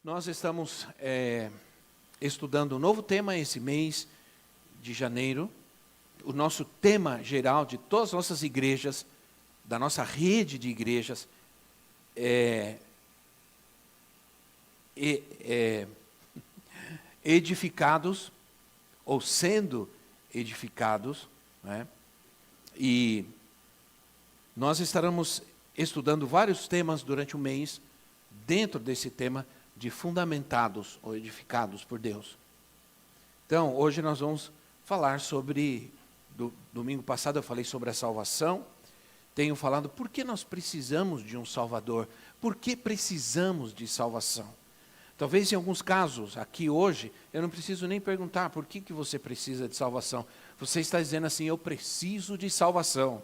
Nós estamos estudando um novo tema esse mês de janeiro. O nosso tema geral de todas as nossas igrejas, da nossa rede de igrejas, edificados ou sendo edificados, né? E nós estaremos estudando vários temas durante o mês, dentro desse tema de fundamentados ou edificados por Deus. Então, hoje nós vamos falar sobre, domingo passado eu falei sobre a salvação, tenho falado por que nós precisamos de um Salvador, por que precisamos de salvação. Talvez em alguns casos, aqui hoje, eu não preciso nem perguntar por que você precisa de salvação. Você está dizendo assim, eu preciso de salvação,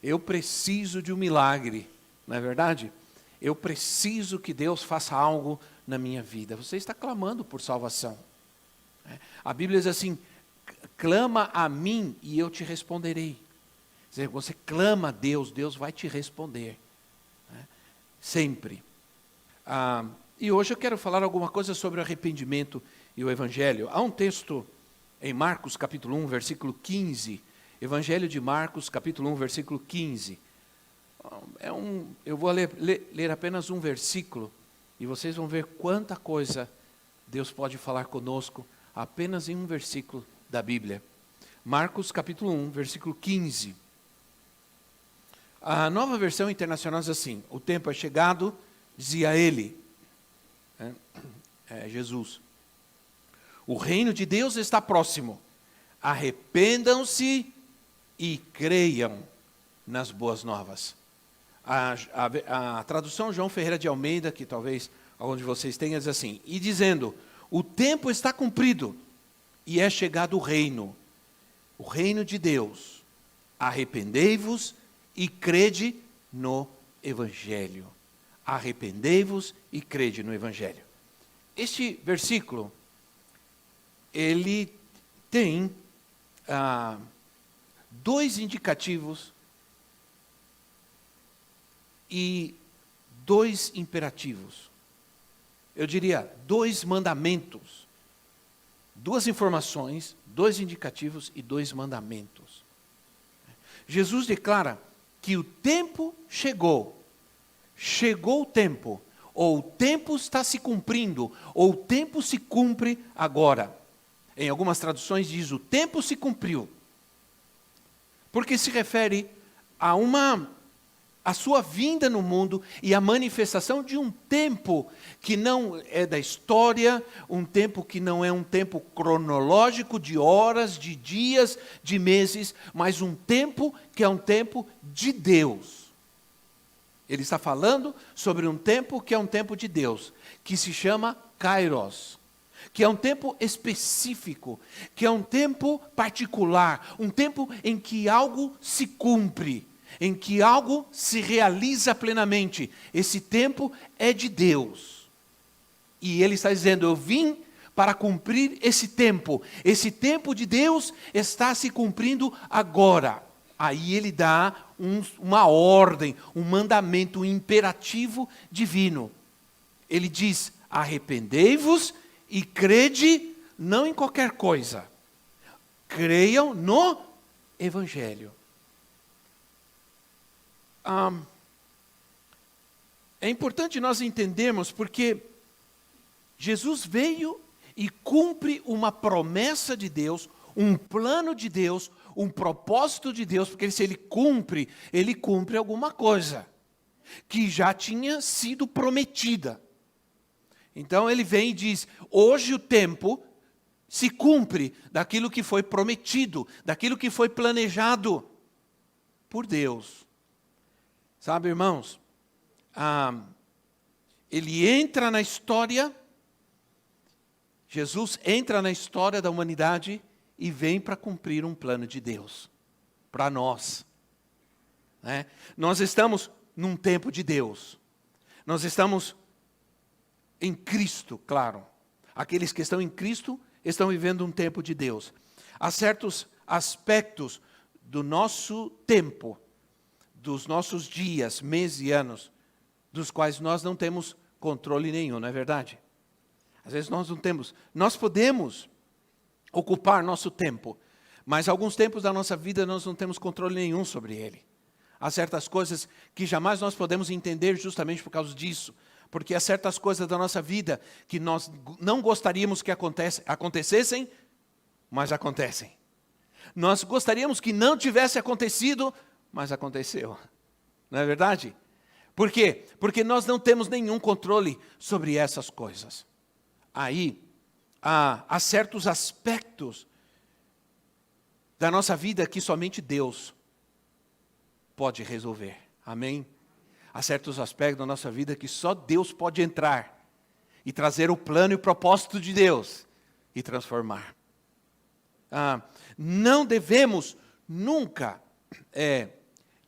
eu preciso de um milagre, não é verdade? Eu preciso que Deus faça algo na minha vida. Você está clamando por salvação. A Bíblia diz assim, clama a mim e eu te responderei. Quer dizer, você clama a Deus, Deus vai te responder. Sempre. E hoje eu quero falar alguma coisa sobre o arrependimento e o Evangelho. Há um texto em Marcos capítulo 1, versículo 15. Evangelho de Marcos capítulo 1, versículo 15. Eu vou ler apenas um versículo e vocês vão ver quanta coisa Deus pode falar conosco apenas em um versículo da Bíblia. Marcos capítulo 1, versículo 15. A Nova Versão Internacional diz assim, o tempo é chegado, dizia ele, Jesus, o reino de Deus está próximo, arrependam-se e creiam nas boas novas. A tradução João Ferreira de Almeida, que talvez algum de vocês tenha, diz assim, e dizendo, o tempo está cumprido e é chegado o reino de Deus, arrependei-vos e crede no Evangelho. Arrependei-vos e crede no Evangelho. Este versículo, ele tem dois indicativos e dois imperativos. Eu diria, dois mandamentos. Duas informações, dois indicativos e dois mandamentos. Jesus declara que o tempo chegou. Chegou o tempo. Ou o tempo está se cumprindo, ou o tempo se cumpre agora. Em algumas traduções diz, o tempo se cumpriu. Porque se refere a sua vinda no mundo e a manifestação de um tempo que não é da história, um tempo que não é um tempo cronológico de horas, de dias, de meses, mas um tempo que é um tempo de Deus. Ele está falando sobre um tempo que é um tempo de Deus, que se chama Kairos, que é um tempo específico, que é um tempo particular, um tempo em que algo se cumpre, em que algo se realiza plenamente. Esse tempo é de Deus. E ele está dizendo, eu vim para cumprir esse tempo. Esse tempo de Deus está se cumprindo agora. Aí ele dá uma ordem, um mandamento, um imperativo divino. Ele diz, arrependei-vos e crede, não em qualquer coisa. Creiam no Evangelho. É importante nós entendermos porque Jesus veio e cumpre uma promessa de Deus, um plano de Deus, um propósito de Deus, porque se ele cumpre alguma coisa que já tinha sido prometida. Então ele vem e diz, hoje o tempo se cumpre daquilo que foi prometido, daquilo que foi planejado. por Deus. Sabe, irmãos, ele entra na história, Jesus entra na história da humanidade e vem para cumprir um plano de Deus, para nós. Né? Nós estamos num tempo de Deus, nós estamos em Cristo, claro. Aqueles que estão em Cristo estão vivendo um tempo de Deus. Há certos aspectos do nosso tempo, dos nossos dias, meses e anos, dos quais nós não temos controle nenhum, não é verdade? Às vezes nós não temos. Nós podemos ocupar nosso tempo, mas alguns tempos da nossa vida nós não temos controle nenhum sobre ele. Há certas coisas que jamais nós podemos entender justamente por causa disso. Porque há certas coisas da nossa vida que nós não gostaríamos que acontecessem, mas acontecem. Nós gostaríamos que não tivesse acontecido, mas aconteceu. Não é verdade? Por quê? Porque nós não temos nenhum controle sobre essas coisas. Aí, há certos aspectos da nossa vida que somente Deus pode resolver. Amém? Há certos aspectos da nossa vida que só Deus pode entrar e trazer o plano e o propósito de Deus e transformar. Não devemos nunca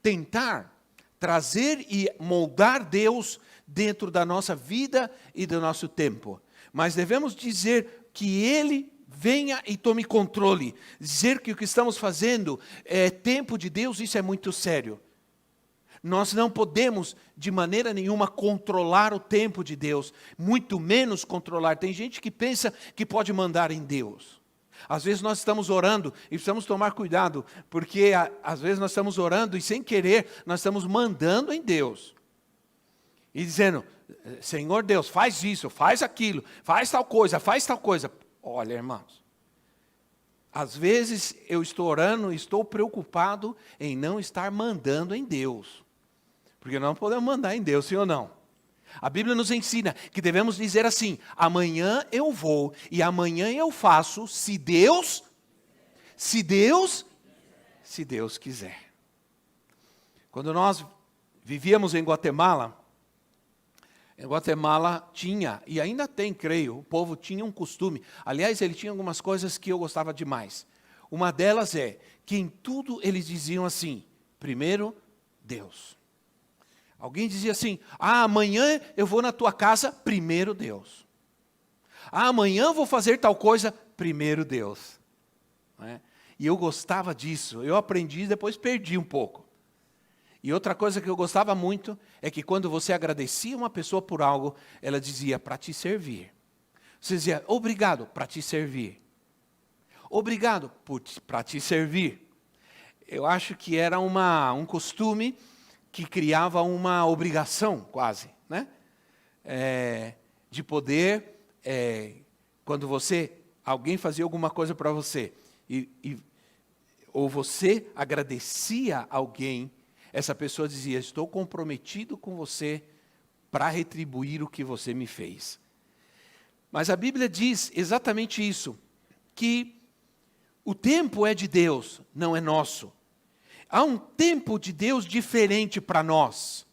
tentar trazer e moldar Deus dentro da nossa vida e do nosso tempo. Mas devemos dizer que Ele venha e tome controle. Dizer que o que estamos fazendo é tempo de Deus, isso é muito sério. Nós não podemos, de maneira nenhuma, controlar o tempo de Deus, muito menos controlar. Tem gente que pensa que pode mandar em Deus. Às vezes nós estamos orando e precisamos tomar cuidado, porque às vezes nós estamos orando e sem querer nós estamos mandando em Deus. E dizendo, Senhor Deus, faz isso, faz aquilo, faz tal coisa, faz tal coisa. Olha, irmãos, às vezes eu estou orando e estou preocupado em não estar mandando em Deus. Porque não podemos mandar em Deus, sim ou não? A Bíblia nos ensina que devemos dizer assim, amanhã eu vou e amanhã eu faço, se Deus quiser. Quando nós vivíamos em Guatemala tinha, e ainda tem, creio, o povo tinha um costume. Aliás, ele tinha algumas coisas que eu gostava demais. Uma delas é que em tudo eles diziam assim, primeiro Deus. Alguém dizia assim, amanhã eu vou na tua casa, primeiro Deus. Amanhã eu vou fazer tal coisa, primeiro Deus. E eu gostava disso, eu aprendi e depois perdi um pouco. E outra coisa que eu gostava muito é que quando você agradecia uma pessoa por algo, ela dizia, para te servir. Você dizia, obrigado, para te servir. Obrigado, para te servir. Eu acho que era um costume que criava uma obrigação quase, né? De poder, quando alguém fazia alguma coisa para você, ou você agradecia alguém, essa pessoa dizia, estou comprometido com você para retribuir o que você me fez. Mas a Bíblia diz exatamente isso, que o tempo é de Deus, não é nosso. Há um tempo de Deus diferente para nós.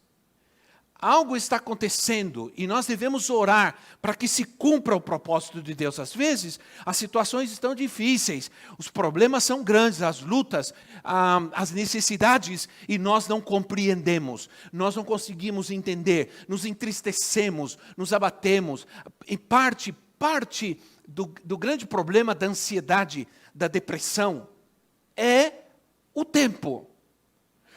Algo está acontecendo e nós devemos orar para que se cumpra o propósito de Deus. Às vezes, as situações estão difíceis, os problemas são grandes, as lutas, as necessidades, e nós não compreendemos, nós não conseguimos entender, nos entristecemos, nos abatemos. Em parte do grande problema da ansiedade, da depressão, é o tempo.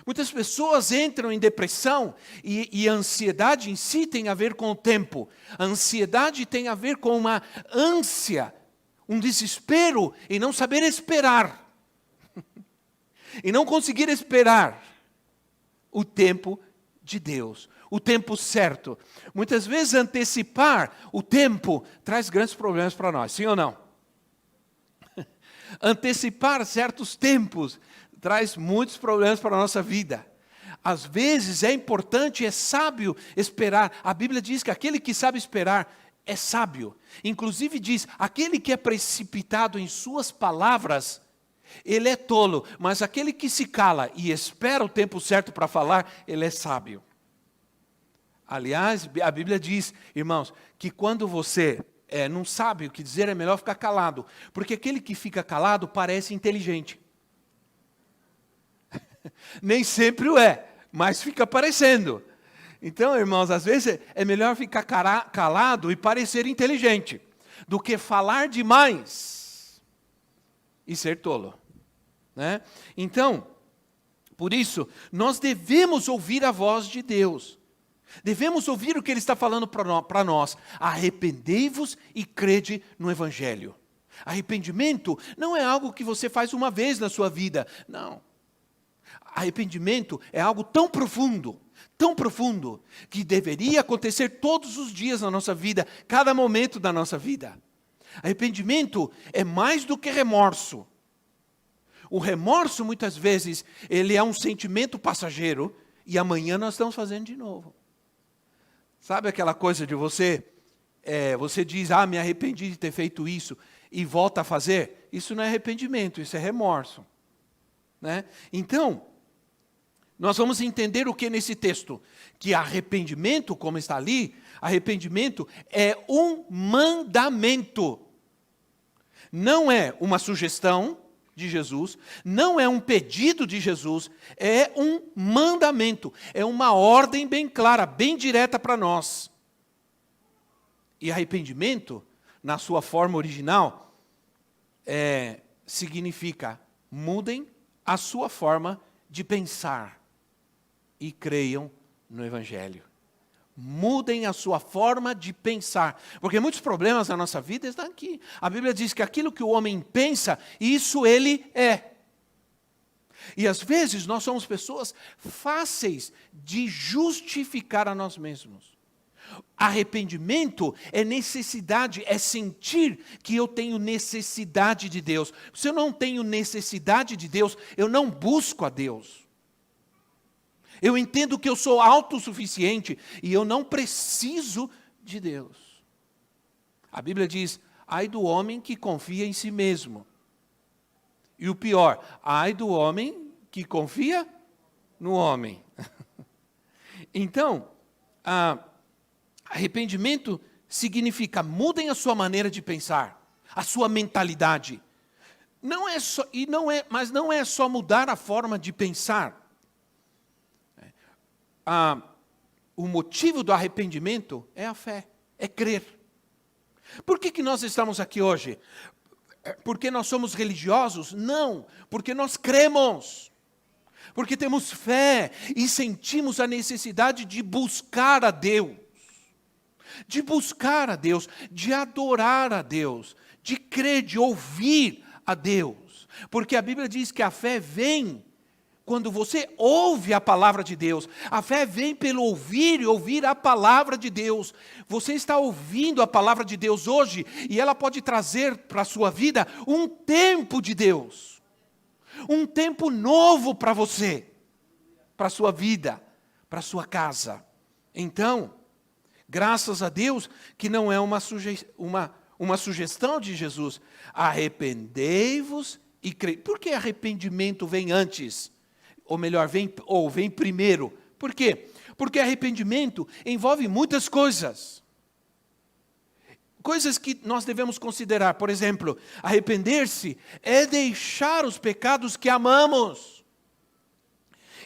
Muitas pessoas entram em depressão e a ansiedade em si tem a ver com o tempo. A ansiedade tem a ver com uma ânsia, um desespero em não saber esperar. E não conseguir esperar o tempo de Deus, o tempo certo. Muitas vezes antecipar o tempo traz grandes problemas para nós, sim ou não? Antecipar certos tempos traz muitos problemas para a nossa vida. Às vezes é importante, é sábio esperar. A Bíblia diz que aquele que sabe esperar é sábio. Inclusive diz, aquele que é precipitado em suas palavras ele é tolo, mas aquele que se cala e espera o tempo certo para falar, ele é sábio. Aliás, a Bíblia diz, irmãos, que quando você não sabe o que dizer, é melhor ficar calado. Porque aquele que fica calado parece inteligente. Nem sempre o é, mas fica parecendo. Então, irmãos, às vezes é melhor ficar calado e parecer inteligente, do que falar demais e ser tolo. Né? Então, por isso, nós devemos ouvir a voz de Deus. Devemos ouvir o que Ele está falando para nós. Arrependei-vos e crede no Evangelho. Arrependimento não é algo que você faz uma vez na sua vida. Não. Arrependimento é algo tão profundo, que deveria acontecer todos os dias na nossa vida, cada momento da nossa vida. Arrependimento é mais do que remorso. O remorso, muitas vezes, ele é um sentimento passageiro, e amanhã nós estamos fazendo de novo. Sabe aquela coisa de você diz, me arrependi de ter feito isso, e volta a fazer? Isso não é arrependimento, isso é remorso. Né? Então, nós vamos entender o que nesse texto? Que arrependimento, como está ali, arrependimento é um mandamento. Não é uma sugestão de Jesus, não é um pedido de Jesus, é um mandamento, é uma ordem bem clara, bem direta para nós. E arrependimento, na sua forma original, significa mudem a sua forma de pensar e creiam no Evangelho. Mudem a sua forma de pensar. Porque muitos problemas na nossa vida estão aqui. A Bíblia diz que aquilo que o homem pensa, isso ele é. E às vezes nós somos pessoas fáceis de justificar a nós mesmos. Arrependimento é necessidade, é sentir que eu tenho necessidade de Deus. Se eu não tenho necessidade de Deus, eu não busco a Deus. Eu entendo que eu sou autossuficiente e eu não preciso de Deus. A Bíblia diz, ai do homem que confia em si mesmo. E o pior, ai do homem que confia no homem. Então, arrependimento significa mudem a sua maneira de pensar, a sua mentalidade. Mas não é só mudar a forma de pensar. O motivo do arrependimento é a fé, é crer. Por que nós estamos aqui hoje? Porque nós somos religiosos? Não, porque nós cremos. Porque temos fé e sentimos a necessidade de buscar a Deus. De buscar a Deus, de adorar a Deus, de crer, de ouvir a Deus. Porque a Bíblia diz que a fé vem quando você ouve a palavra de Deus. A fé vem pelo ouvir e ouvir a palavra de Deus. Você está ouvindo a palavra de Deus hoje e ela pode trazer para a sua vida um tempo de Deus. Um tempo novo para você, para a sua vida, para a sua casa. Então, graças a Deus que não é uma sugestão de Jesus. Arrependei-vos e crei. Por que arrependimento vem antes? Ou melhor, vem primeiro. Por quê? Porque arrependimento envolve muitas coisas. Coisas que nós devemos considerar. Por exemplo, arrepender-se é deixar os pecados que amamos.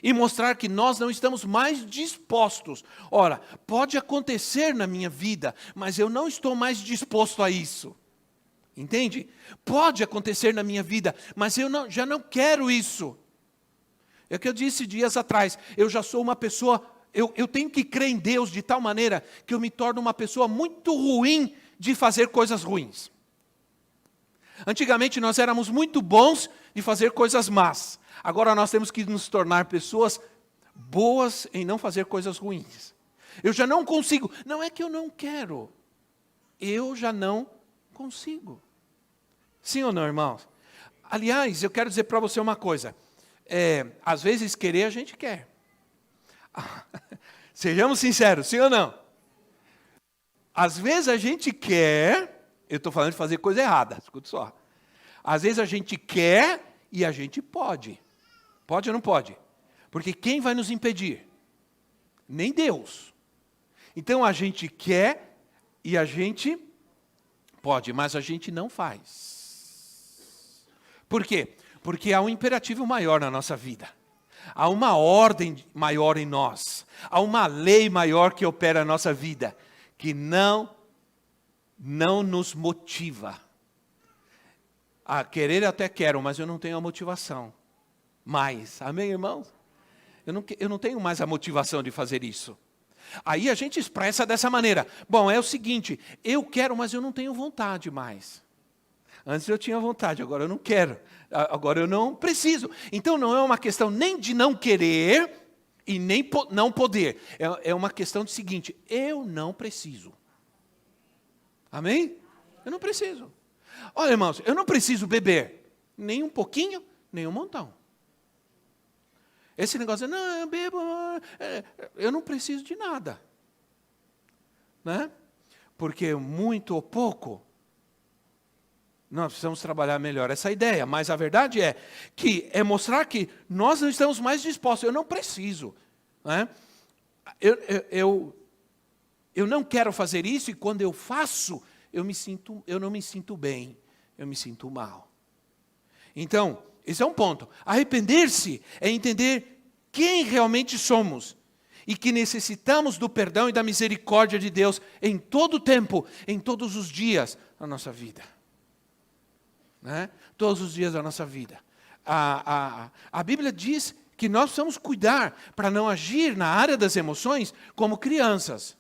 E mostrar que nós não estamos mais dispostos. Ora, pode acontecer na minha vida, mas eu não estou mais disposto a isso. Entende? Pode acontecer na minha vida, mas eu já não quero isso. É o que eu disse dias atrás, eu já sou uma pessoa, eu tenho que crer em Deus de tal maneira que eu me torno uma pessoa muito ruim de fazer coisas ruins. Antigamente nós éramos muito bons de fazer coisas más. Agora nós temos que nos tornar pessoas boas em não fazer coisas ruins. Eu já não consigo, não é que eu não quero, eu já não consigo. Sim ou não, irmãos? Aliás, eu quero dizer para você uma coisa. Às vezes querer a gente quer. Sejamos sinceros, sim ou não? Às vezes a gente quer, eu estou falando de fazer coisa errada, escuta só. Às vezes a gente quer E a gente pode. Pode ou não pode? Porque quem vai nos impedir? Nem Deus. Então a gente quer e a gente pode, mas a gente não faz. Por quê? Porque há um imperativo maior na nossa vida. Há uma ordem maior em nós. Há uma lei maior que opera na nossa vida, que não nos motiva. A querer até quero, mas eu não tenho a motivação. Mais. Amém, irmãos? Eu não tenho mais a motivação de fazer isso. Aí a gente expressa dessa maneira. Bom, é o seguinte, eu quero, mas eu não tenho vontade mais. Antes eu tinha vontade, agora eu não quero. Agora eu não preciso. Então não é uma questão nem de não querer e nem não poder. É uma questão de seguinte, eu não preciso. Amém? Eu não preciso. Olha, irmãos, eu não preciso beber nem um pouquinho, nem um montão. Esse negócio, não, eu bebo, eu não preciso de nada. Né? Porque muito ou pouco, nós precisamos trabalhar melhor essa ideia. Mas a verdade é que é mostrar que nós não estamos mais dispostos. Eu não preciso. Né? Eu não quero fazer isso e quando eu faço, eu não me sinto bem. Eu me sinto mal. Então, esse é um ponto. Arrepender-se é entender quem realmente somos e que necessitamos do perdão e da misericórdia de Deus em todo o tempo, em todos os dias da nossa vida. Né? Todos os dias da nossa vida. A Bíblia diz que nós precisamos cuidar para não agir na área das emoções como crianças.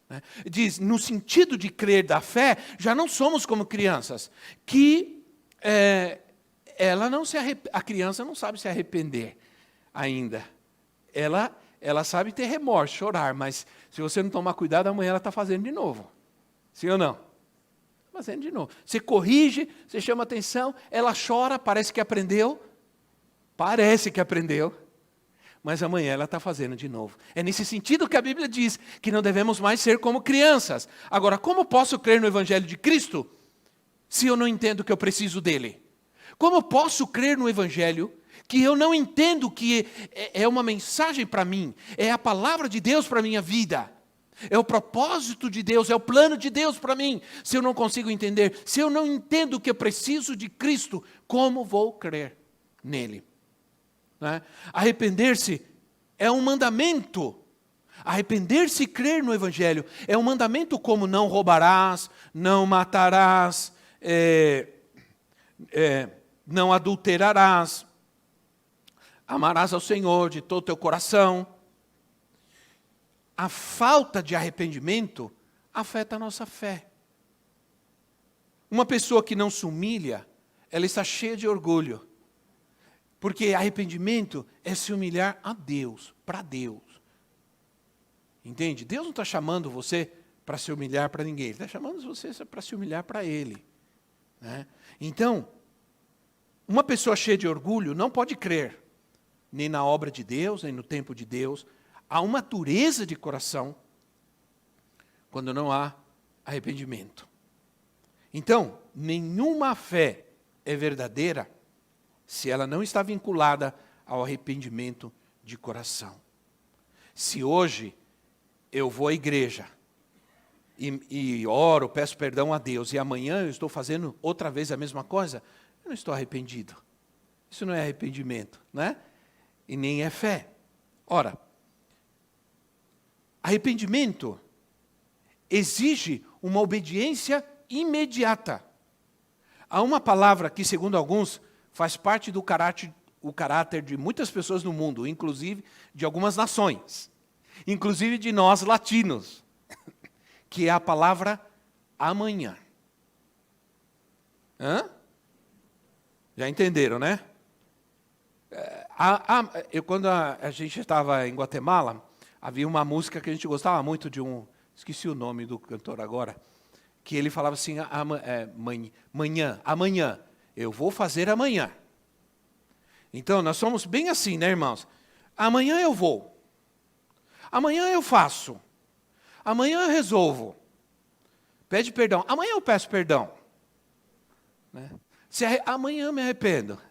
Né? Diz, no sentido de crer da fé, já não somos como crianças, que a criança não sabe se arrepender ainda. Ela sabe ter remorso, chorar, mas se você não tomar cuidado, amanhã ela está fazendo de novo. Sim ou não? Fazendo de novo. Você corrige, você chama atenção, ela chora, parece que aprendeu, mas amanhã ela está fazendo de novo. É nesse sentido que a Bíblia diz que não devemos mais ser como crianças. Agora, como posso crer no Evangelho de Cristo se eu não entendo que eu preciso dele? Como posso crer no Evangelho que eu não entendo que é uma mensagem para mim, é a palavra de Deus para a minha vida, é o propósito de Deus, é o plano de Deus para mim, se eu não consigo entender, se eu não entendo que eu preciso de Cristo, como vou crer nele? Né? Arrepender-se é um mandamento. Arrepender-se e crer no Evangelho é um mandamento como não roubarás, não matarás, não adulterarás, amarás ao Senhor de todo o teu coração. A falta de arrependimento afeta a nossa fé. Uma pessoa que não se humilha, ela está cheia de orgulho. Porque arrependimento é se humilhar a Deus, para Deus. Entende? Deus não está chamando você para se humilhar para ninguém. Ele está chamando você para se humilhar para Ele. Né? Então, uma pessoa cheia de orgulho não pode crer nem na obra de Deus, nem no tempo de Deus. Há uma dureza de coração quando não há arrependimento. Então, nenhuma fé é verdadeira se ela não está vinculada ao arrependimento de coração. Se hoje eu vou à igreja e oro, peço perdão a Deus, e amanhã eu estou fazendo outra vez a mesma coisa, eu não estou arrependido. Isso não é arrependimento, né? E nem é fé. Ora, arrependimento exige uma obediência imediata. Há uma palavra que, segundo alguns, faz parte do caráter de muitas pessoas no mundo, inclusive de algumas nações, inclusive de nós latinos, que é a palavra amanhã. Já entenderam, né? Quando a gente estava em Guatemala, havia uma música que a gente gostava muito de esqueci o nome do cantor agora, que ele falava assim, amanhã, eu vou fazer amanhã. Então, nós somos bem assim, né, irmãos? Amanhã eu vou. Amanhã eu faço. Amanhã eu resolvo. Pede perdão. Amanhã eu peço perdão. Né? Amanhã eu me arrependo.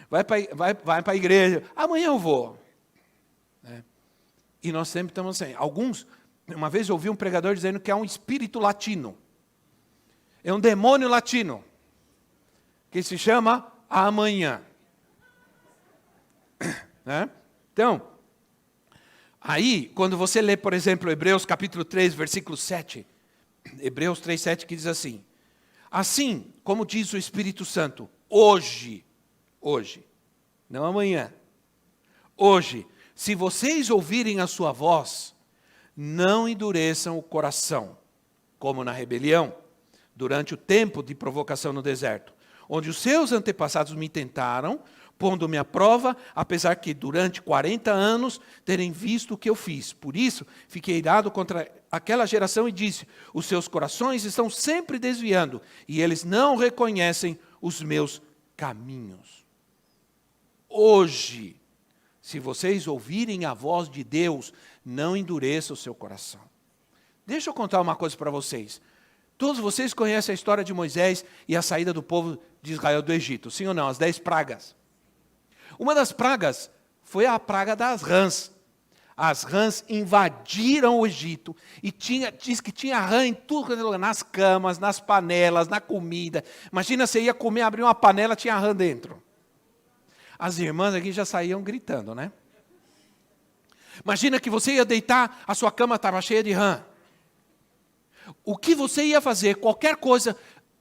vai para a igreja, amanhã eu vou. E nós sempre estamos assim. Uma vez eu ouvi um pregador dizendo que é um espírito latino. É um demônio latino. Que se chama amanhã. Então, aí, quando você lê, por exemplo, Hebreus capítulo 3, versículo 7. Hebreus 3, 7, que diz assim. Assim, como diz o Espírito Santo, hoje, não amanhã, hoje, se vocês ouvirem a sua voz, não endureçam o coração, como na rebelião, durante o tempo de provocação no deserto, onde os seus antepassados me tentaram, pondo-me à prova, apesar que durante 40 anos terem visto o que eu fiz. Por isso, fiquei irado contra aquela geração e disse, os seus corações estão sempre desviando, e eles não reconhecem os meus caminhos. Hoje, se vocês ouvirem a voz de Deus, não endureça o seu coração. Deixa eu contar uma coisa para vocês. Todos vocês conhecem a história de Moisés e a saída do povo de Israel do Egito, sim ou não? As 10 pragas. Uma das pragas foi a praga das rãs. As rãs invadiram o Egito e diz que tinha rã em tudo, nas camas, nas panelas, na comida. Imagina, você ia comer, abrir uma panela, tinha rã dentro. As irmãs aqui já saíam gritando, né? Imagina que você ia deitar, a sua cama estava cheia de rã. O que você ia fazer, qualquer coisa,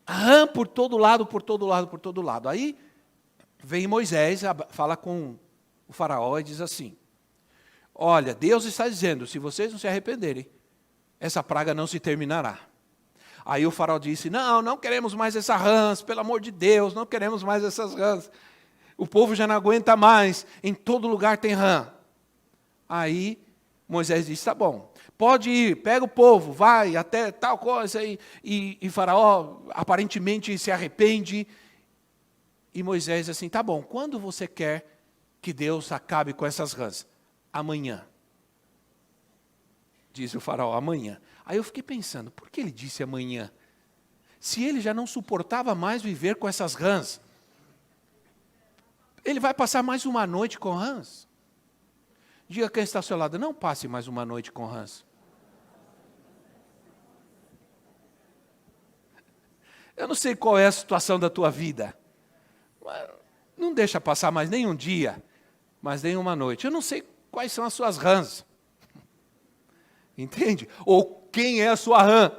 rã por todo lado, por todo lado, por todo lado. Aí vem Moisés, fala com o faraó e diz assim, olha, Deus está dizendo, se vocês não se arrependerem, essa praga não se terminará. Aí o faraó disse, não queremos mais essas rãs, pelo amor de Deus, não queremos mais essas rãs. O povo já não aguenta mais, em todo lugar tem rã. Aí Moisés disse, tá bom, pode ir, pega o povo, vai até tal coisa. E faraó aparentemente se arrepende. E Moisés assim, tá bom, quando você quer que Deus acabe com essas rãs? Amanhã. Diz o faraó, amanhã. Aí eu fiquei pensando, por que ele disse amanhã? Se ele já não suportava mais viver com essas rãs, ele vai passar mais uma noite com rãs? Diga quem está ao seu lado, não passe mais uma noite com rãs. Eu não sei qual é a situação da tua vida. Não deixa passar mais nem um dia, mas nem uma noite. Eu não sei quais são as suas rãs. Entende? Ou quem é a sua rã.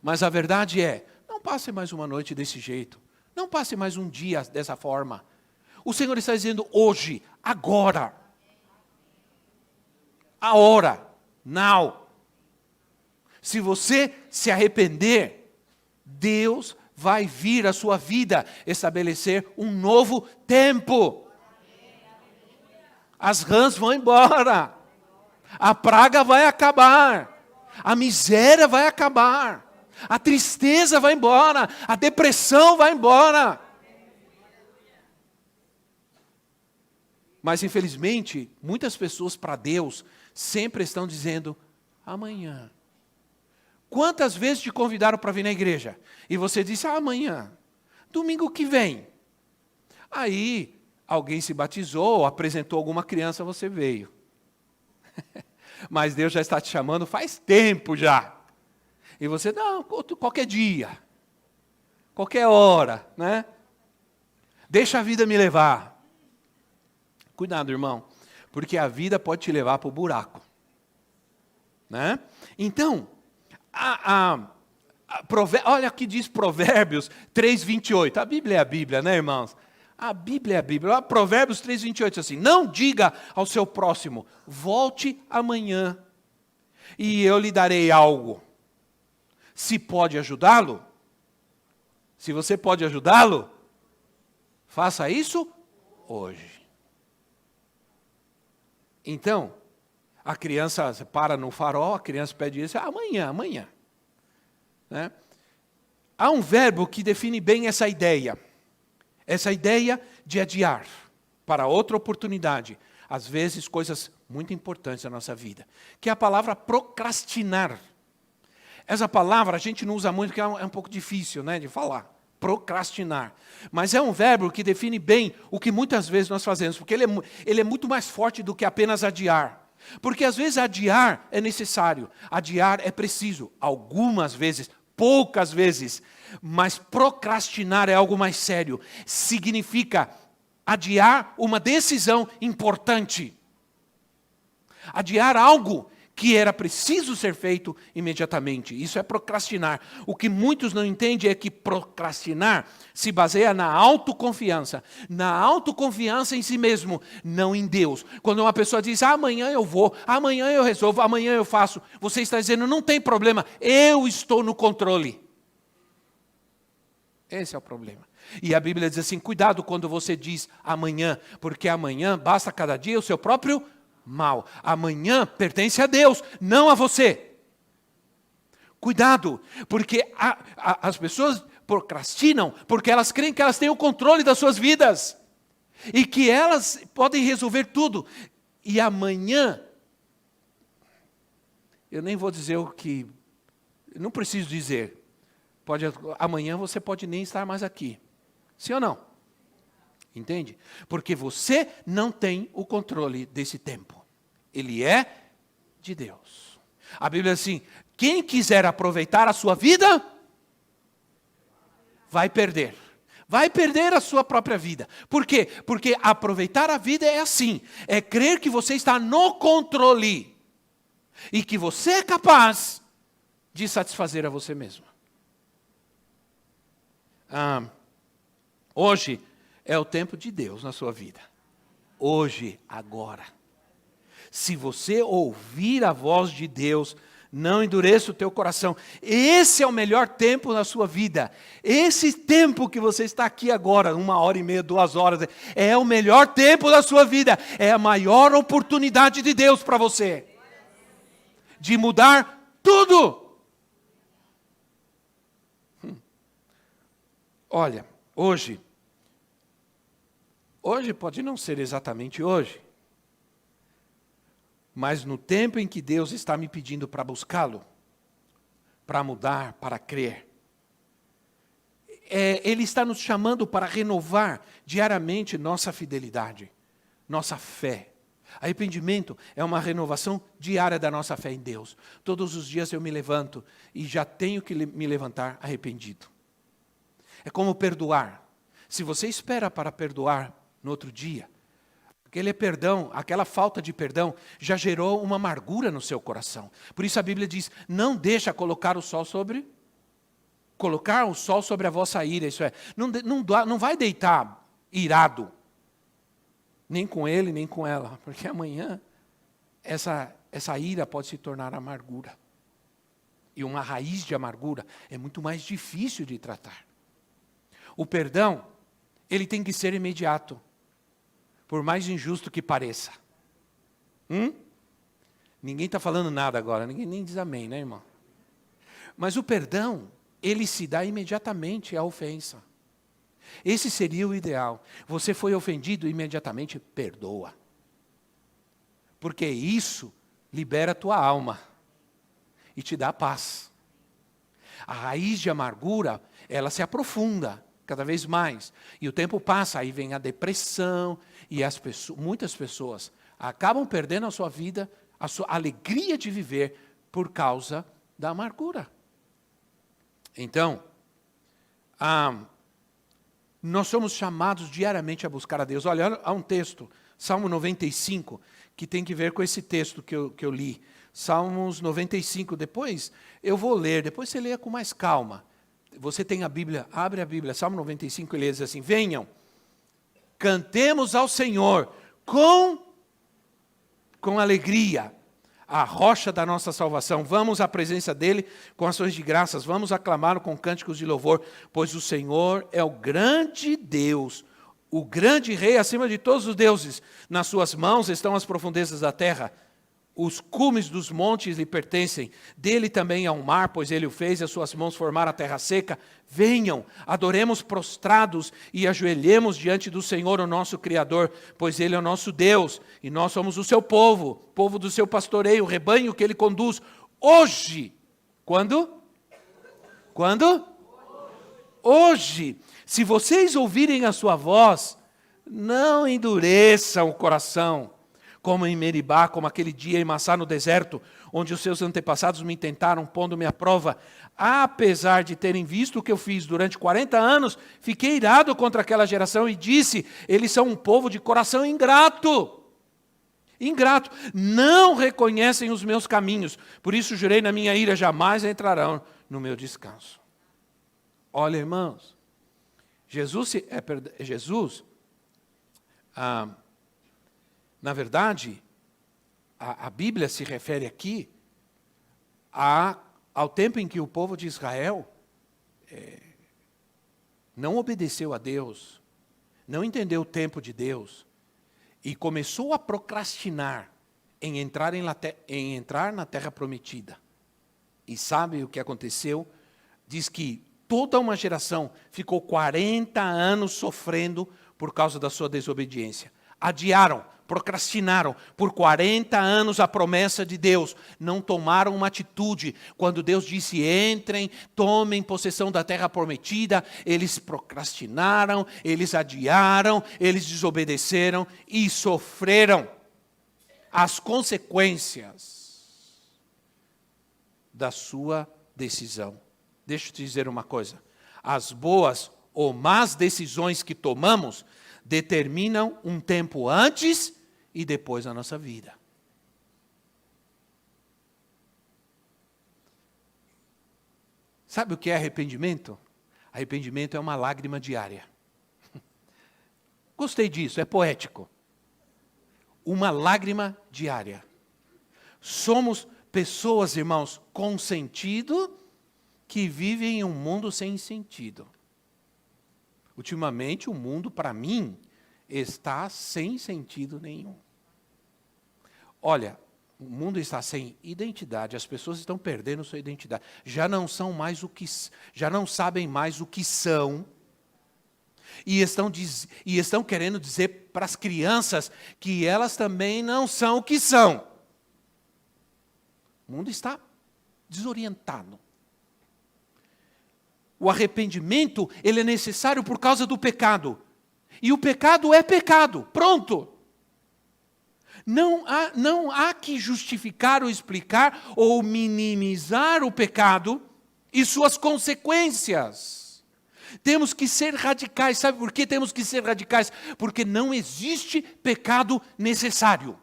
Mas a verdade é, não passe mais uma noite desse jeito. Não passe mais um dia dessa forma. O Senhor está dizendo hoje, agora. A hora, now. Se você se arrepender, Deus vai vir à sua vida estabelecer um novo tempo. As rãs vão embora. A praga vai acabar. A miséria vai acabar. A tristeza vai embora. A depressão vai embora. Mas, infelizmente, muitas pessoas para Deus sempre estão dizendo, amanhã. Quantas vezes te convidaram para vir na igreja? E você disse, amanhã, domingo que vem. Aí, alguém se batizou, apresentou alguma criança, você veio. Mas Deus já está te chamando faz tempo já. E você, não, qualquer dia. Qualquer hora, né? Deixa a vida me levar. Cuidado, irmão, porque a vida pode te levar para o buraco. Né? Então, olha o que diz Provérbios 3:28. A Bíblia é a Bíblia, né, irmãos? A Bíblia é a Bíblia. Provérbios 3:28 assim, não diga ao seu próximo, volte amanhã e eu lhe darei algo. Se pode ajudá-lo, se você pode ajudá-lo, faça isso hoje. Então, a criança para no farol, a criança pede isso, amanhã. Né? Há um verbo que define bem essa ideia de adiar para outra oportunidade, às vezes coisas muito importantes na nossa vida, que é a palavra procrastinar. Essa palavra a gente não usa muito, porque é um pouco difícil, né, de falar. procrastinar. Mas é um verbo que define bem o que muitas vezes nós fazemos, porque ele é muito mais forte do que apenas adiar. Porque às vezes adiar é necessário, adiar é preciso, algumas vezes, poucas vezes, mas procrastinar é algo mais sério. Significa adiar uma decisão importante. Adiar algo que era preciso ser feito imediatamente. Isso é procrastinar. O que muitos não entendem é que procrastinar se baseia na autoconfiança. Na autoconfiança em si mesmo, não em Deus. Quando uma pessoa diz, amanhã eu vou, amanhã eu resolvo, amanhã eu faço, você está dizendo, não tem problema, eu estou no controle. Esse é o problema. E a Bíblia diz assim, cuidado quando você diz amanhã, porque amanhã basta cada dia o seu próprio mal. Amanhã pertence a Deus, não a você. Cuidado, porque as pessoas procrastinam porque elas creem que elas têm o controle das suas vidas. E que elas podem resolver tudo. E amanhã, eu nem vou dizer o que, não preciso dizer. Amanhã você pode nem estar mais aqui. Sim ou não? Entende? Porque você não tem o controle desse tempo. Ele é de Deus. A Bíblia diz assim, quem quiser aproveitar a sua vida, vai perder. Vai perder a sua própria vida. Por quê? Porque aproveitar a vida é assim. É crer que você está no controle. E que você é capaz de satisfazer a você mesmo. Hoje é o tempo de Deus na sua vida. Hoje, agora. Se você ouvir a voz de Deus, não endureça o teu coração. Esse é o melhor tempo na sua vida. Esse tempo que você está aqui agora, 1h30, 2 horas, é o melhor tempo da sua vida. É a maior oportunidade de Deus para você. De mudar tudo. Olha, hoje pode não ser exatamente hoje, mas no tempo em que Deus está me pedindo para buscá-lo, para mudar, para crer, Ele está nos chamando para renovar diariamente nossa fidelidade, nossa fé. Arrependimento é uma renovação diária da nossa fé em Deus. Todos os dias eu me levanto e já tenho que me levantar arrependido. É como perdoar. Se você espera para perdoar no outro dia, aquele perdão, aquela falta de perdão já gerou uma amargura no seu coração. Por isso a Bíblia diz, não deixa colocar o sol sobre a vossa ira. Isso é, não vai deitar irado, nem com ele, nem com ela, porque amanhã essa ira pode se tornar amargura. E uma raiz de amargura é muito mais difícil de tratar. O perdão, ele tem que ser imediato, por mais injusto que pareça. Ninguém está falando nada agora, ninguém nem diz amém, né, irmão? Mas o perdão, ele se dá imediatamente à ofensa. Esse seria o ideal. Você foi ofendido, imediatamente perdoa. Porque isso libera a tua alma e te dá paz. A raiz de amargura, ela se aprofunda cada vez mais. E o tempo passa, aí vem a depressão, e muitas pessoas acabam perdendo a sua vida, a sua alegria de viver, por causa da amargura. Então, nós somos chamados diariamente a buscar a Deus. Olha, há um texto, Salmo 95, que tem que ver com esse texto que eu li. Salmos 95, depois eu vou ler, depois você leia com mais calma. Você tem a Bíblia, abre a Bíblia, Salmo 95, ele diz assim, venham, cantemos ao Senhor com alegria, a rocha da nossa salvação. Vamos à presença dEle com ações de graças, vamos aclamá-lo com cânticos de louvor, pois o Senhor é o grande Deus, o grande Rei acima de todos os deuses. Nas suas mãos estão as profundezas da terra. Os cumes dos montes lhe pertencem, dele também é o mar, pois ele o fez, e as suas mãos formaram a terra seca. Venham, adoremos prostrados e ajoelhemos diante do Senhor, o nosso Criador, pois ele é o nosso Deus, e nós somos o seu povo, povo do seu pastoreio, o rebanho que ele conduz. Hoje, quando? hoje, se vocês ouvirem a sua voz, não endureçam o coração, como em Meribá, como aquele dia em Massá no deserto, onde os seus antepassados me tentaram, pondo-me à prova. Apesar de terem visto o que eu fiz durante 40 anos, fiquei irado contra aquela geração e disse, eles são um povo de coração ingrato. Ingrato, não reconhecem os meus caminhos, por isso jurei na minha ira, jamais entrarão no meu descanso. Olha, irmãos, na verdade, a Bíblia se refere aqui ao tempo em que o povo de Israel não obedeceu a Deus, não entendeu o tempo de Deus, e começou a procrastinar em entrar na terra prometida. E sabe o que aconteceu? Diz que toda uma geração ficou 40 anos sofrendo por causa da sua desobediência. Adiaram, procrastinaram por 40 anos a promessa de Deus. Não tomaram uma atitude. Quando Deus disse, entrem, tomem possessão da terra prometida, eles procrastinaram, eles adiaram, eles desobedeceram e sofreram as consequências da sua decisão. Deixa eu te dizer uma coisa. As boas ou más decisões que tomamos determinam um tempo antes e depois da nossa vida. Sabe o que é arrependimento? Arrependimento é uma lágrima diária. Gostei disso, é poético. Uma lágrima diária. Somos pessoas, irmãos, com sentido, que vivem em um mundo sem sentido. Ultimamente, o mundo, para mim, está sem sentido nenhum. Olha, o mundo está sem identidade, as pessoas estão perdendo sua identidade. Já não sabem mais o que são. E estão querendo dizer para as crianças que elas também não são o que são. O mundo está desorientado. O arrependimento, ele é necessário por causa do pecado. E o pecado é pecado. Pronto. Não há que justificar ou explicar ou minimizar o pecado e suas consequências. Temos que ser radicais. Sabe por que temos que ser radicais? Porque não existe pecado necessário.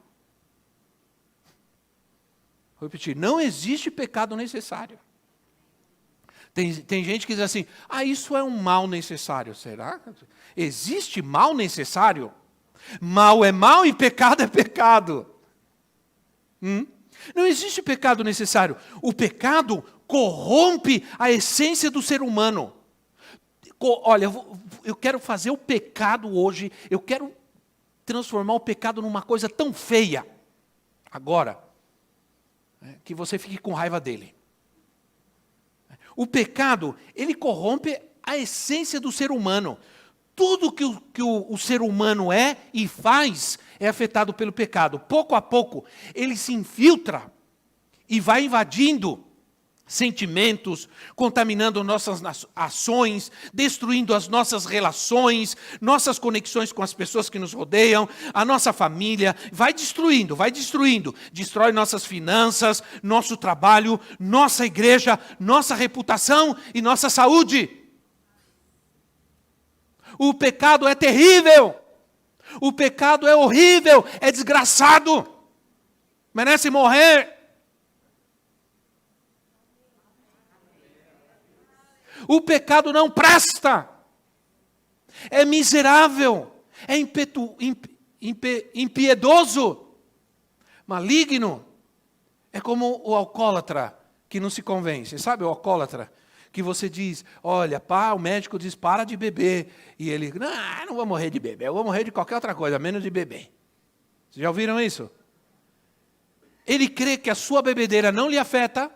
Vou repetir, não existe pecado necessário. Tem gente que diz assim, isso é um mal necessário. Será? Existe mal necessário? Mal é mal e pecado é pecado. Não existe pecado necessário. O pecado corrompe a essência do ser humano. Olha, eu quero fazer o pecado hoje, eu quero transformar o pecado numa coisa tão feia. Agora, que você fique com raiva dele. O pecado, ele corrompe a essência do ser humano. Tudo que o ser humano é e faz é afetado pelo pecado. Pouco a pouco, ele se infiltra e vai invadindo sentimentos, contaminando nossas ações, destruindo as nossas relações, nossas conexões com as pessoas que nos rodeiam, a nossa família, vai destruindo, destrói nossas finanças, nosso trabalho, nossa igreja, nossa reputação e nossa saúde. O pecado é terrível, o pecado é horrível, é desgraçado, merece morrer. O pecado não presta, é miserável, é impiedoso, maligno. É como o alcoólatra que não se convence. Sabe o alcoólatra? Que você diz, olha, o médico diz, para de beber. E ele, não vou morrer de beber, eu vou morrer de qualquer outra coisa, menos de beber. Vocês já ouviram isso? Ele crê que a sua bebedeira não lhe afeta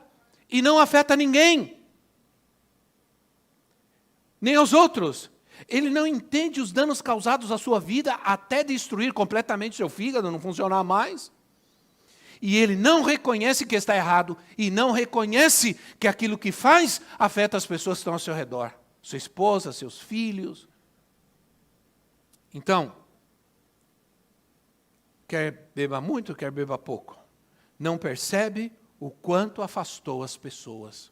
e não afeta ninguém. Nem aos outros. Ele não entende os danos causados à sua vida até destruir completamente seu fígado, não funcionar mais. E ele não reconhece que está errado e não reconhece que aquilo que faz afeta as pessoas que estão ao seu redor. sua esposa, seus filhos. Então, quer beba muito, quer beba pouco. Não percebe o quanto afastou as pessoas.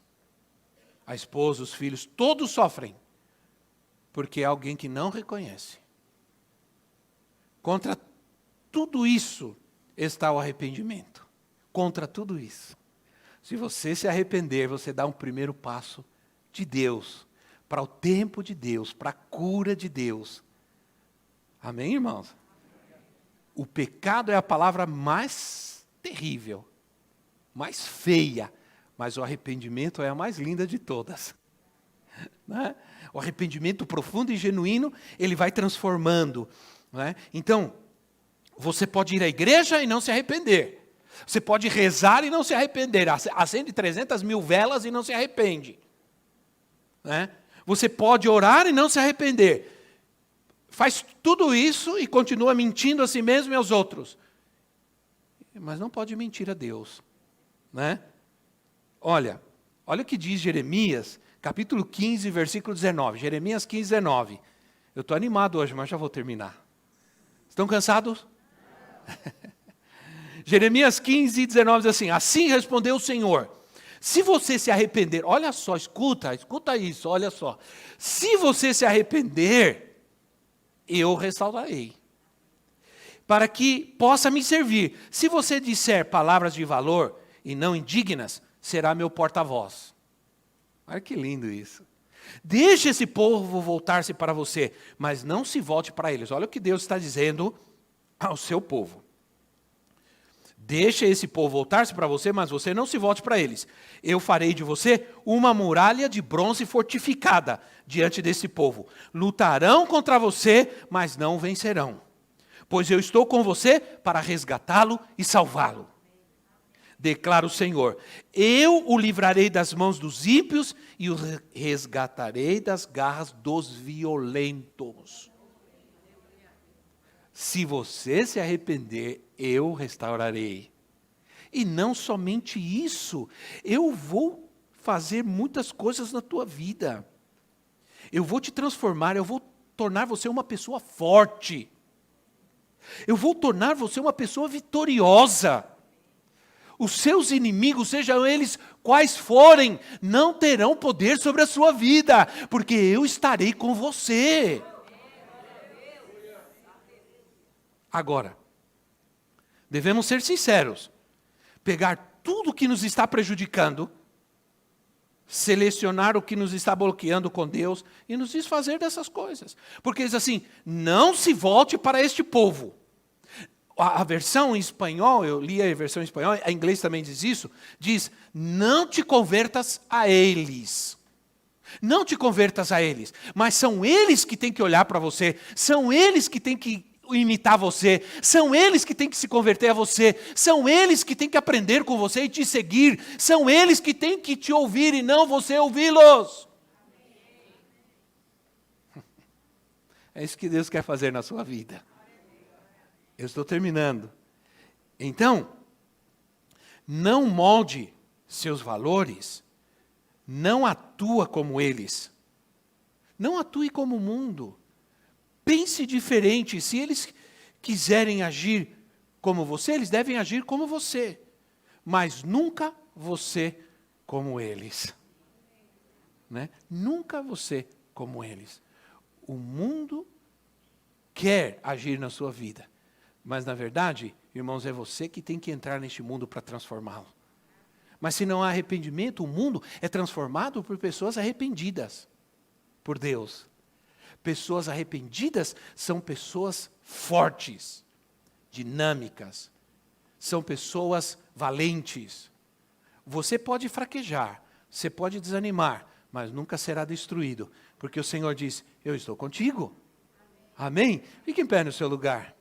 A esposa, os filhos, todos sofrem. Porque é alguém que não reconhece. Contra tudo isso está o arrependimento. Contra tudo isso. Se você se arrepender, você dá um primeiro passo de Deus, para o tempo de Deus, para a cura de Deus. Amém, irmãos? O pecado é a palavra mais terrível, mais feia, mas o arrependimento é a mais linda de todas. Né? O arrependimento profundo e genuíno, ele vai transformando. Né? Então, você pode ir à igreja e não se arrepender. Você pode rezar e não se arrepender. Acende 300 mil velas e não se arrepende. Né? Você pode orar e não se arrepender. Faz tudo isso e continua mentindo a si mesmo e aos outros. Mas não pode mentir a Deus. Né? Olha o que diz Jeremias, capítulo 15, versículo 19. Jeremias 15, 19. Eu estou animado hoje, mas já vou terminar. Estão cansados? Jeremias 15, 19 diz assim: assim respondeu o Senhor, se você se arrepender, olha só, escuta isso, olha só. Se você se arrepender, eu restaurarei, para que possa me servir. Se você disser palavras de valor e não indignas, será meu porta-voz. Olha que lindo isso. Deixe esse povo voltar-se para você, mas não se volte para eles. Olha o que Deus está dizendo ao seu povo. Deixe esse povo voltar-se para você, mas você não se volte para eles. Eu farei de você uma muralha de bronze fortificada diante desse povo. Lutarão contra você, mas não vencerão. Pois eu estou com você para resgatá-lo e salvá-lo. Declara o Senhor, eu o livrarei das mãos dos ímpios e o resgatarei das garras dos violentos. Se você se arrepender, eu restaurarei. E não somente isso, eu vou fazer muitas coisas na tua vida. Eu vou te transformar, eu vou tornar você uma pessoa forte. Eu vou tornar você uma pessoa vitoriosa. Os seus inimigos, sejam eles quais forem, não terão poder sobre a sua vida, porque eu estarei com você. Agora, devemos ser sinceros, pegar tudo que nos está prejudicando, selecionar o que nos está bloqueando com Deus e nos desfazer dessas coisas. Porque diz assim, não se volte para este povo. A versão em espanhol, eu li a versão em espanhol, a inglês também diz isso, diz, não te convertas a eles. Não te convertas a eles, mas são eles que têm que olhar para você, são eles que têm que imitar você, são eles que têm que se converter a você, são eles que têm que aprender com você e te seguir, são eles que têm que te ouvir e não você ouvi-los. É isso que Deus quer fazer na sua vida. Eu estou terminando. Então, não molde seus valores, não atua como eles, não atue como o mundo. Pense diferente. Se eles quiserem agir como você, eles devem agir como você. Mas nunca você como eles. Né? Nunca você como eles. O mundo quer agir na sua vida. Mas, na verdade, irmãos, é você que tem que entrar neste mundo para transformá-lo. Mas se não há arrependimento, o mundo é transformado por pessoas arrependidas por Deus. Pessoas arrependidas são pessoas fortes, dinâmicas, são pessoas valentes. Você pode fraquejar, você pode desanimar, mas nunca será destruído, porque o Senhor diz, eu estou contigo. Amém? Fique em pé no seu lugar.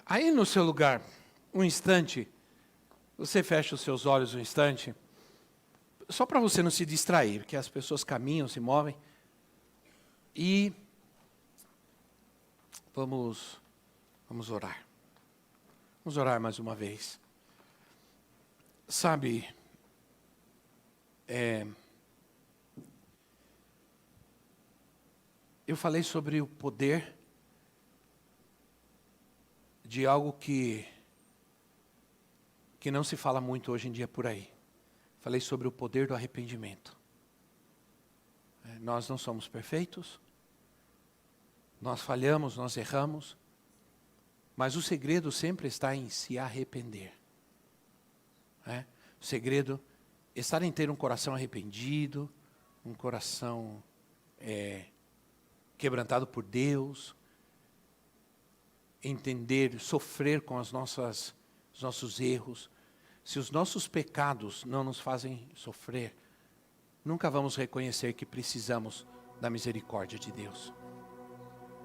Aí no seu lugar, um instante, você fecha os seus olhos um instante, só para você não se distrair, porque as pessoas caminham, se movem, e vamos orar. Vamos orar mais uma vez. Sabe, eu falei sobre o poder de algo que não se fala muito hoje em dia por aí. Falei sobre o poder do arrependimento. Nós não somos perfeitos, nós falhamos, nós erramos, mas o segredo sempre está em se arrepender. O segredo está em ter um coração arrependido, um coração quebrantado por Deus, entender, sofrer com os nossos erros. Se os nossos pecados não nos fazem sofrer, nunca vamos reconhecer que precisamos da misericórdia de Deus.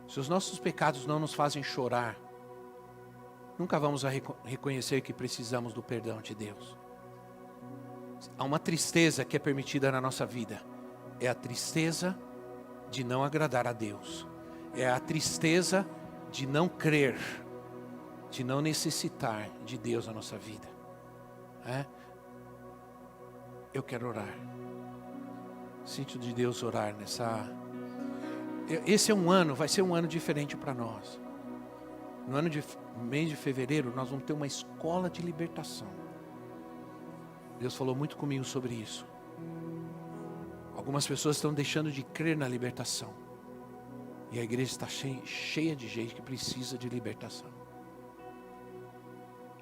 Se os nossos pecados não nos fazem chorar, nunca vamos reconhecer que precisamos do perdão de Deus. Há uma tristeza que é permitida na nossa vida. É a tristeza de não agradar a Deus. É a tristeza de não crer, de não necessitar de Deus na nossa vida. Eu quero orar. Sinto de Deus orar nessa... Esse é um ano, vai ser um ano diferente para nós. No mês de fevereiro, nós vamos ter uma escola de libertação. Deus falou muito comigo sobre isso. Algumas pessoas estão deixando de crer na libertação. E a igreja está cheia de gente que precisa de libertação.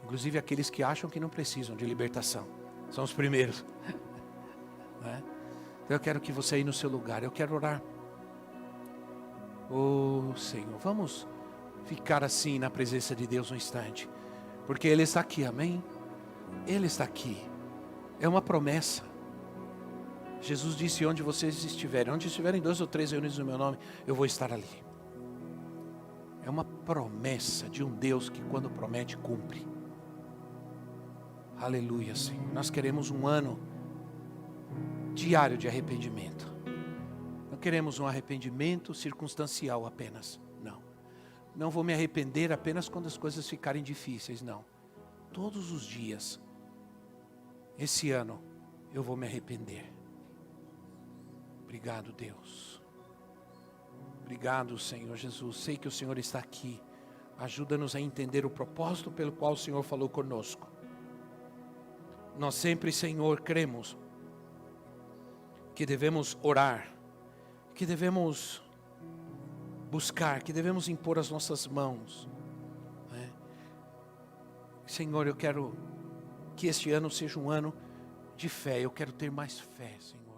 Inclusive aqueles que acham que não precisam de libertação. São os primeiros. Então eu quero que você aí no seu lugar, eu quero orar. Senhor, vamos ficar assim na presença de Deus um instante. Porque Ele está aqui, amém? Ele está aqui. É uma promessa. Jesus disse, onde vocês estiverem 2 ou 3 reunidos no meu nome, eu vou estar ali. É uma promessa de um Deus que quando promete, cumpre. Aleluia, Senhor. Nós queremos um ano diário de arrependimento. Não queremos um arrependimento circunstancial apenas. Não. Não vou me arrepender apenas quando as coisas ficarem difíceis, não. Todos os dias. Esse ano eu vou me arrepender. Obrigado, Deus. Obrigado, Senhor Jesus. Sei que o Senhor está aqui. Ajuda-nos a entender o propósito pelo qual o Senhor falou conosco. Nós sempre, Senhor, cremos que devemos orar, que devemos buscar, que devemos impor as nossas mãos. Senhor, eu quero que este ano seja um ano de fé. Eu quero ter mais fé, Senhor.